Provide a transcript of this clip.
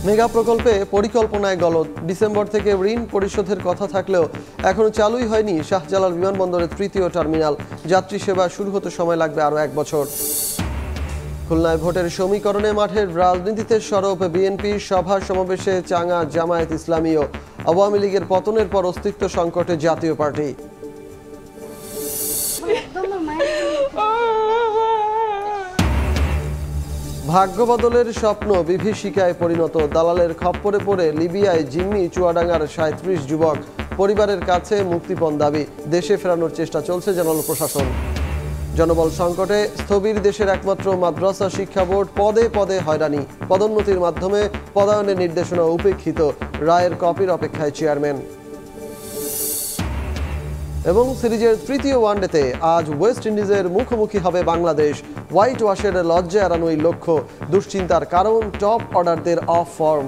Mega প্রকল্পে পরিকল্পনায় গলদ। December থেকে ঋণ পরিশোধের কথা থাকলেও এখনো চালুই হয়নি শাহজালাল বিমানবন্দরের তৃতীয় টার্মিনাল। যাত্রী সেবা শুরু হতে সময় লাগবে আরও 1 বছর। খুলনায় ভোটের সমীকরণে মাঠের রাজনীতিতে সরব বিএনপি। সভা সমাবেশে চাঙা জামায়াত ইসলামীও। আওয়ামী লীগের পতনের পর অস্তিত্ব সংকটে জাতীয় পার্টি। ভাগ্য বদলের স্বপ্ন বিভীষিকায় পরিণত। দালালের খপ্পরে পড়ে লিবিয়ায় জিম্মি চুয়াডাঙ্গার 37 যুবক। পরিবারের কাছে মুক্তিপণ দাবি। দেশে ফেরানোর চেষ্টা চলছে জানালো প্রশাসন। জনবল সংকটে স্থবির দেশের একমাত্র মাদ্রাসা শিক্ষা বোর্ড। পদে পদে হয়রানি। পদোন্নতির মাধ্যমে পদায়নের নির্দেশনা উপেক্ষিত। রায়ের কপির অপেক্ষায় চেয়ারম্যান। এবং সিরিজের তৃতীয় ওয়ানডেতে আজ ওয়েস্ট ইন্ডিজের মুখোমুখি হবে বাংলাদেশ। হোয়াইট ওয়াশের লজ্জা এড়ানোই লক্ষ্য। দুশ্চিন্তার কারণ টপ অর্ডারদের অফ ফর্ম।